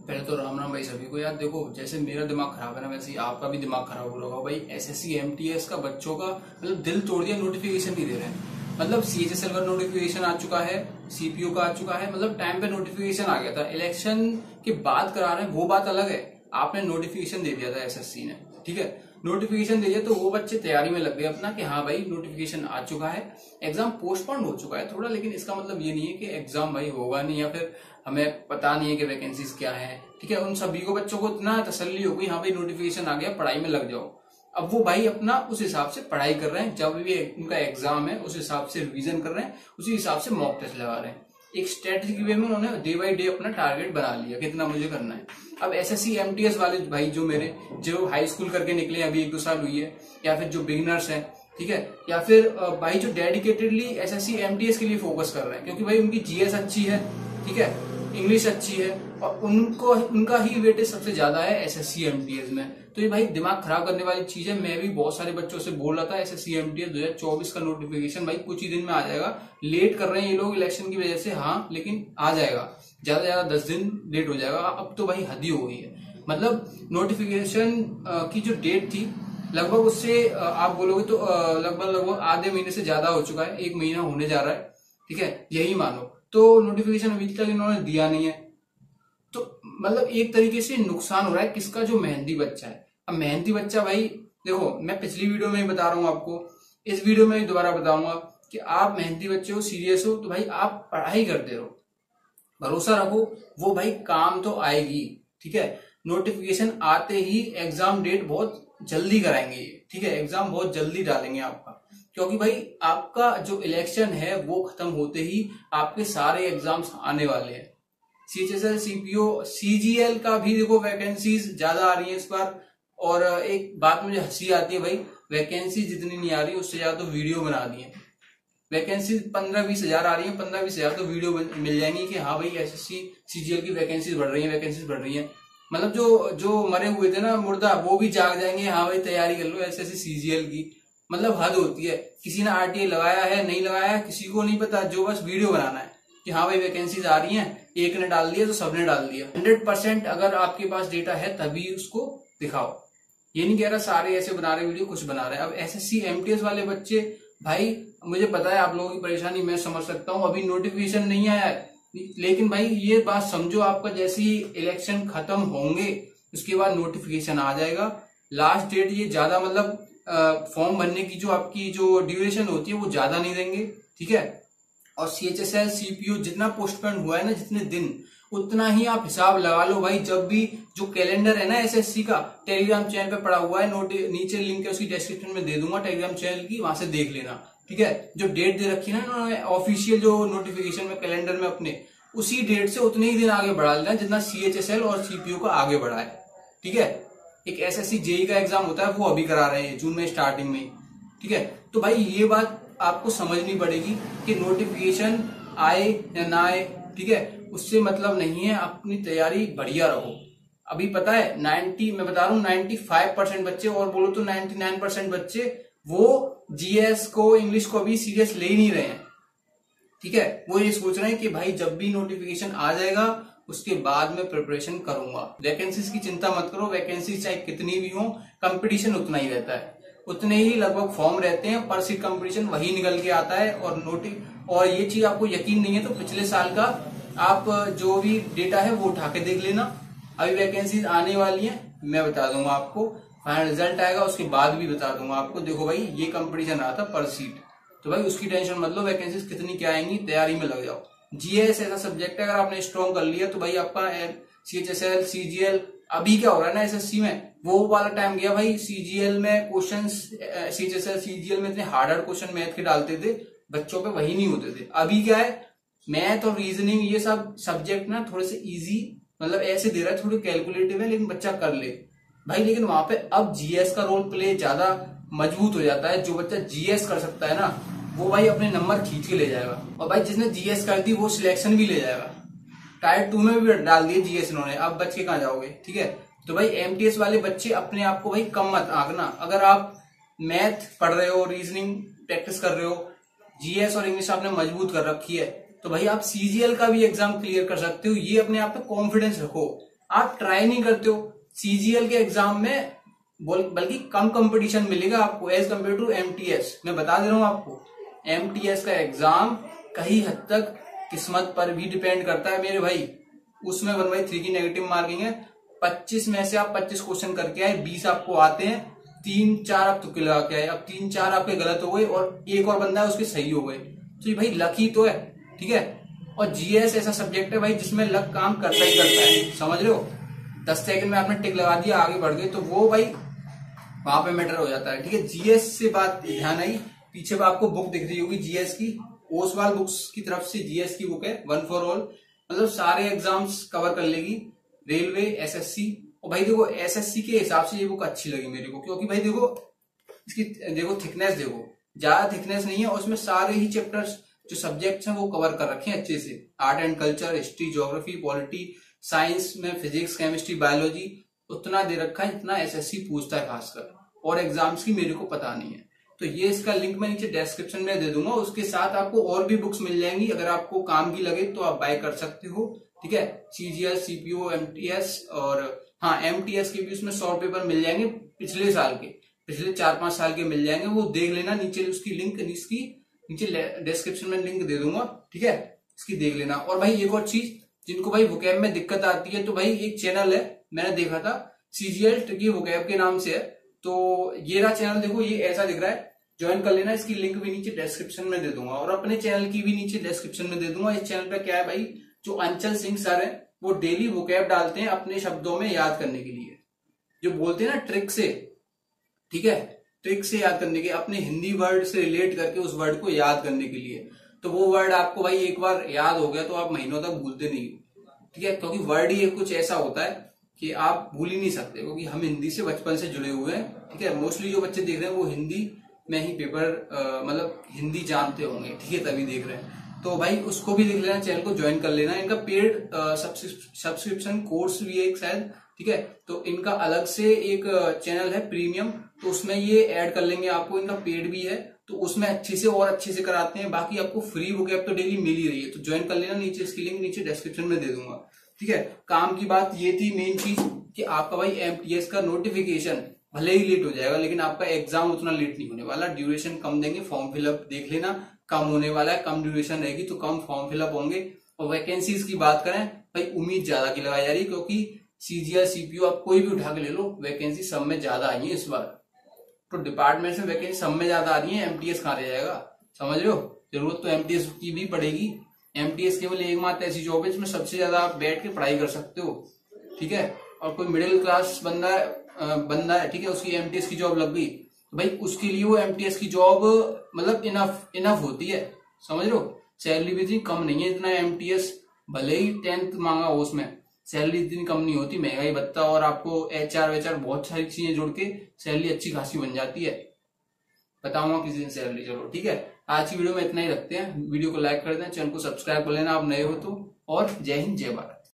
पहले तो राम राम भाई सभी को। यार देखो, जैसे मेरा दिमाग खराब है ना, वैसे ही आपका भी दिमाग खराब हो रहा होगा भाई। एसएससी एमटीएस का बच्चों का मतलब दिल तोड़ दिया, नोटिफिकेशन नहीं दे रहे हैं। मतलब सीएचएसएल का नोटिफिकेशन आ चुका है, सीपीओ का आ चुका है, मतलब टाइम पे नोटिफिकेशन आ गया था। इलेक्शन के बाद करा रहे हैं वो बात अलग है, आपने नोटिफिकेशन दे दिया था एसएससी ने, ठीक है। नोटिफिकेशन दे दिया तो वो बच्चे तैयारी में लग गए अपना कि हाँ भाई नोटिफिकेशन आ चुका है, एग्जाम पोस्टपोन हो चुका है थोड़ा, लेकिन इसका मतलब ये नहीं है कि एग्जाम भाई होगा नहीं या फिर हमें पता नहीं है कि वैकेंसीज क्या है, ठीक है। उन सभी को बच्चों को इतना तसल्ली हो गई, हाँ भाई नोटिफिकेशन आ गया, पढ़ाई में लग जाओ। अब वो भाई अपना उस हिसाब से पढ़ाई कर रहे हैं, जब भी उनका एग्जाम है उस हिसाब से रिवीजन कर रहे हैं, उसी हिसाब से मॉक टेस्ट लगा रहे हैं। एक स्ट्रेटेजिक वे में उन्होंने डे बाई डे अपना टारगेट बना लिया कितना मुझे करना है। अब एसएससी एमटीएस वाले भाई जो मेरे जो हाई स्कूल करके निकले अभी 1-2 साल हुई है, या फिर जो बिगिनर्स हैं, ठीक है, या फिर भाई जो डेडिकेटेडली एसएससी एमटीएस के लिए फोकस कर रहे हैं, क्योंकि भाई उनकी जीएस अच्छी है, ठीक है, इंग्लिश अच्छी है, और उनको उनका ही वेटेज सबसे ज्यादा है एसएससी एमटीएस में। तो ये भाई दिमाग खराब करने वाली चीज है। मैं भी बहुत सारे बच्चों से बोल रहा था एसएससी एमटीएस 2024 का नोटिफिकेशन भाई कुछ ही दिन में आ जाएगा। लेट कर रहे हैं ये लोग इलेक्शन की वजह से, हाँ, लेकिन आ जाएगा, ज्यादा से ज्यादा 10 दिन लेट हो जाएगा। अब तो भाई हद ही हो गई है। मतलब नोटिफिकेशन की जो डेट थी लगभग उससे आप बोलोगे तो लगभग आधे महीने से ज्यादा हो चुका है, 1 महीना होने जा रहा है, ठीक है, यही मानो। तो नोटिफिकेशन अभी तक इन्होंने दिया नहीं है, तो मतलब एक तरीके से नुकसान हो रहा है किसका, जो मेहनती बच्चा है। अब मेहनती बच्चा भाई देखो, मैं पिछली वीडियो में ही बता रहा हूँ आपको, इस वीडियो में भी दोबारा बताऊंगा कि आप मेहनती बच्चे हो, सीरियस हो, तो भाई आप पढ़ाई करते रहो, भरोसा रखो, वो भाई काम तो आएगी, ठीक है। नोटिफिकेशन आते ही एग्जाम डेट बहुत जल्दी कराएंगे, ठीक है, एग्जाम बहुत जल्दी डालेंगे आपका, क्योंकि भाई आपका जो इलेक्शन है वो खत्म होते ही आपके सारे एग्जाम्स आने वाले हैं। सीएचएसएल, सीपीओ, सीजीएल का भी देखो वैकेंसीज ज्यादा आ रही है इस बार। और एक बात मुझे हंसी आती है भाई, वैकेंसी जितनी नहीं आ रही उससे ज्यादा तो वीडियो बना दी है। वैकेंसी 15-20 हजार आ रही है, 15-20 हजार तो वीडियो मिल जाएंगी कि हाँ भाई एसएससी सीजीएल की वैकेंसीज बढ़ रही है, वैकेंसीज बढ़ रही है। मतलब जो मरे हुए थे ना मुर्दा, वो भी जाग जाएंगे, हाँ भाई तैयारी कर लो एसएससी सीजीएल की। मतलब हद होती है। किसी ने आरटीआई लगाया है नहीं लगाया है किसी को नहीं पता, जो बस वीडियो बनाना है कि हाँ भाई वैकेंसीज आ रही हैं, एक ने डाल दिया तो सबने डाल दिया। 100% अगर आपके पास डेटा है तभी उसको दिखाओ। ये नहीं कह रहा सारे ऐसे बना रहे वीडियो, कुछ बना रहे हैं। अब एसएससी एमटीएस वाले बच्चे भाई, मुझे पता है आप लोगों की परेशानी मैं समझ सकता हूँ, अभी नोटिफिकेशन नहीं आया है, लेकिन भाई ये बात समझो, आपका जैसे ही इलेक्शन खत्म होंगे उसके बाद नोटिफिकेशन आ जाएगा। लास्ट डेट ये ज्यादा मतलब फॉर्म भरने की जो आपकी जो ड्यूरेशन होती है वो ज्यादा नहीं देंगे, ठीक है। और सीएचएसएल सीपीयू जितना पोस्टपोन हुआ है ना, जितने दिन, उतना ही आप हिसाब लगा लो भाई। जब भी जो कैलेंडर है ना एसएससी का, टेलीग्राम चैनल पे पड़ा हुआ है, नीचे लिंक है उसकी डिस्क्रिप्शन में दे दूंगा टेलीग्राम चैनल की, वहां से देख लेना, ठीक है। जो डेट दे रखी है ना इन्होंने ऑफिशियल जो नोटिफिकेशन में कैलेंडर में अपने, उसी डेट से उतने ही दिन आगे बढ़ा लेना जितना सीएचएसएल और सीपीयू का आगे बढ़ा है, ठीक है। एक एसएससी जेई का एग्जाम होता है वो अभी करा रहे हैं जून में स्टार्टिंग में, ठीक है। तो भाई ये बात आपको समझनी पड़ेगी कि नोटिफिकेशन आए या ना आए, ठीक है, उससे मतलब नहीं है, अपनी तैयारी बढ़िया रहो। अभी पता है 90, मैं बता रहा हूँ 95% बच्चे, और बोलो तो 99% बच्चे वो जीएस को, इंग्लिश को अभी सीरियस ले ही नहीं रहे हैं, ठीक है। वो ये सोच रहे हैं कि भाई जब भी नोटिफिकेशन आ जाएगा उसके बाद में प्रिपरेशन करूंगा। वैकेंसीज की चिंता मत करो, वैकेंसी चाहे कितनी भी हो, कंपटीशन उतना ही रहता है, उतने ही लगभग फॉर्म रहते हैं, पर सीट कंपटीशन वही निकल के आता है। और ये चीज आपको यकीन नहीं है तो पिछले साल का आप जो भी डेटा है वो उठा के देख लेना। अभी वैकेंसीज आने वाली है, मैं बता दूंगा आपको, फाइनल रिजल्ट आएगा उसके बाद भी बता दूंगा आपको। देखो भाई ये कंपटीशन रहा था पर सीट, तो भाई उसकी टेंशन मत लो, वैकेंसीज कितनी क्या आएंगी, तैयारी में लग जाओ। जीएस ऐसा सब्जेक्ट है, अगर आपने स्ट्रॉन्ग कर लिया तो भाई आपका सीएचएसएल सीजीएल, अभी क्या हो रहा है ना एसएससी में, वो वाला टाइम गया भाई। सीजीएल में क्वेश्चन, सीएचएसएल सीजीएल में इतने हार्ड क्वेश्चन मैथ के डालते थे बच्चों पे, वही नहीं होते थे। अभी क्या है, मैथ और रीजनिंग ये सब सब्जेक्ट ना थोड़े से इजी, मतलब ऐसे दे रहा है, थोड़ी कैलकुलेटिव है लेकिन बच्चा कर ले भाई। लेकिन वहां पे अब जीएस का रोल प्ले ज्यादा मजबूत हो जाता है। जो बच्चा जीएस कर सकता है ना, वो भाई अपने नंबर खींच के ले जाएगा, और भाई जिसने जीएस कर दी वो सिलेक्शन भी ले जाएगा। टायर 2 में भी डाल दिए जीएस इन्होंने, अब बच के कहां जाओगे, ठीक है। तो भाई एमटीएस वाले बच्चे अपने आप को भाई कम मत आंकना। अगर आप मैथ पढ़ रहे हो, रीजनिंग प्रैक्टिस कर रहे हो, जीएस और इंग्लिश आपने मजबूत कर रखी है, तो भाई आप सीजीएल का भी एग्जाम क्लियर कर सकते हो। ये अपने आप पे कॉन्फिडेंस रखो। आप ट्राई नहीं करते हो। सीजीएल के एग्जाम में बल्कि कम कंपटीशन मिलेगा आपको एज कम्पेयर टू एमटीएस। मैं बता दे रहा हूं आपको, एमटीएस का एग्जाम कहीं हद तक किस्मत पर भी डिपेंड करता है मेरे भाई। उसमें 1/3 की नेगेटिव मार्किंग है। 25 में से आप 25 क्वेश्चन करके आए, 20 आपको आते हैं, 3-4 आप तुक्के लगा के आए। अब 3-4 आपके गलत हो गए और एक और बंदा है उसके सही हो गए, तो ये भाई लक ही तो है, ठीक है। और जीएस ऐसा सब्जेक्ट है भाई जिसमें लक काम करता ही करता है, समझ रहे हो। 10 सेकंड में आपने टिक लगा दिया, आगे बढ़ गए, तो वो भाई वहां पे मैटर हो जाता है, ठीक है। जीएस से बात ध्यान आई, पीछे आपको बुक दिख रही होगी जीएस की, ओसवाल बुक्स की तरफ से जीएस की बुक है, 1 फॉर ऑल, मतलब सारे एग्जाम्स कवर कर लेगी, रेलवे, एसएससी। और भाई देखो एसएससी के हिसाब से ये बुक अच्छी लगी मेरे को, क्योंकि भाई देखो इसकी देखो थिकनेस, देखो ज्यादा थिकनेस नहीं है, और उसमें सारे ही चैप्टर्स जो सब्जेक्ट्स हैं वो कवर कर रखे हैं अच्छे से। Art and culture, history, geography, polity, science में फिजिक्स, केमिस्ट्री, बायोलॉजी उतना दे रखा है जितना एसएससी पूछता है खासकर, और एग्जाम्स की मेरे को पता नहीं है। तो ये इसका लिंक मैं नीचे डिस्क्रिप्शन में दे दूंगा। उसके साथ आपको और भी बुक्स मिल जाएंगी, अगर आपको काम की लगे तो आप बाय कर सकते हो, ठीक है। सीजीएल, सीपीओ, एमटीएस, और हाँ एमटीएस के भी उसमें शॉर्ट पेपर मिल जाएंगे पिछले साल के, पिछले 4-5 साल के मिल जाएंगे, वो देख लेना। नीचे उसकी लिंक, इसकी नीचे डिस्क्रिप्शन में लिंक दे दूंगा, ठीक है, इसकी देख लेना। और भाई एक और चीज, जिनको भाई वोकैब में दिक्कत आती है, तो भाई एक चैनल है मैंने देखा था, सीजीएल ट्रिकी वोकैब के नाम से है, तो ये रहा चैनल, देखो ये ऐसा दिख रहा है, ज्वाइन कर लेना। इसकी लिंक भी नीचे डिस्क्रिप्शन में दे दूंगा, और अपने चैनल की भी नीचे डिस्क्रिप्शन में दे दूंगा। इस चैनल पे क्या है भाई, जो अंचल सिंह सर है वो डेली वोकैब डालते हैं अपने शब्दों में याद करने के लिए, जो बोलते हैं ना ट्रिक से, ठीक है, ट्रिक से याद करने के, अपने हिंदी वर्ड से रिलेट करके उस वर्ड को याद करने के लिए। तो वो वर्ड आपको भाई एक बार याद हो गया तो आप महीनों तक भूलते नहीं, ठीक है, क्योंकि वर्ड ही कुछ ऐसा होता है कि आप भूल ही नहीं सकते, क्योंकि हम हिंदी से बचपन से जुड़े हुए हैं, ठीक है। मोस्टली जो बच्चे देख रहे हैं वो हिंदी में ही पेपर मतलब हिंदी जानते होंगे, ठीक है, तभी देख रहे हैं। तो भाई उसको भी देख लेना, चैनल को ज्वाइन कर लेना। इनका पेड सब्सक्रिप्शन कोर्स भी है एक शायद, ठीक है, तो इनका अलग से एक चैनल है प्रीमियम, तो उसमें ये ऐड कर लेंगे आपको, इनका पेड भी है, तो उसमें अच्छे से और अच्छे से कराते हैं। बाकी आपको फ्री वोकैब तो डेली मिल ही रही है, तो ज्वाइन कर लेना। नीचे इसकी लिंक नीचे डिस्क्रिप्शन में दे दूंगा, ठीक है। काम की बात ये थी मेन चीज कि आपका भाई एमटीएस का नोटिफिकेशन भले ही लेट हो जाएगा, लेकिन आपका एग्जाम उतना लेट नहीं होने वाला, ड्यूरेशन कम देंगे। फॉर्म फिलअप देख लेना, कम होने वाला है, कम ड्यूरेशन रहेगी तो कम फॉर्म फिलअप होंगे। और वैकेंसीज की बात करें भाई, उम्मीद ज्यादा की लगाई जा रही है, क्योंकि सीजीएल, सीपीओ आप कोई भी उठा के ले लो, वैकेंसी सब में ज्यादा आई है इस बार, तो डिपार्टमेंट से वैकेंसी सब में ज्यादा आ रही है। एमटीएस कहाँ रह जाएगा, समझ रहे हो। जरूरत तो एमटीएस की भी पड़ेगी। एमटीएस केवल एकमात्र ऐसी जॉब है जिसमें सबसे ज्यादा आप बैठ के पढ़ाई कर सकते हो, ठीक है। और कोई मिडिल क्लास बंदा है, ठीक है, उसकी एमटीएस की जॉब लग गई, तो भाई उसके लिए वो एमटीएस की जॉब मतलब इनफ होती है, समझ लो। सैलरी भी इतनी कम नहीं है, इतना एमटीएस भले ही 10th मांगा हो, उसमें सैलरी इतनी कम नहीं होती, महंगाई भत्ता और आपको एचआर वेचआर बहुत सारी चीजें जुड़ के सैलरी अच्छी खासी बन जाती है। बताऊंगा किसी दिन सैलरी, चलो ठीक है। आज की वीडियो में इतना ही रखते हैं। वीडियो को लाइक कर देना, चैनल को सब्सक्राइब कर लेना आप नए हो तो, और जय हिंद जय भारत।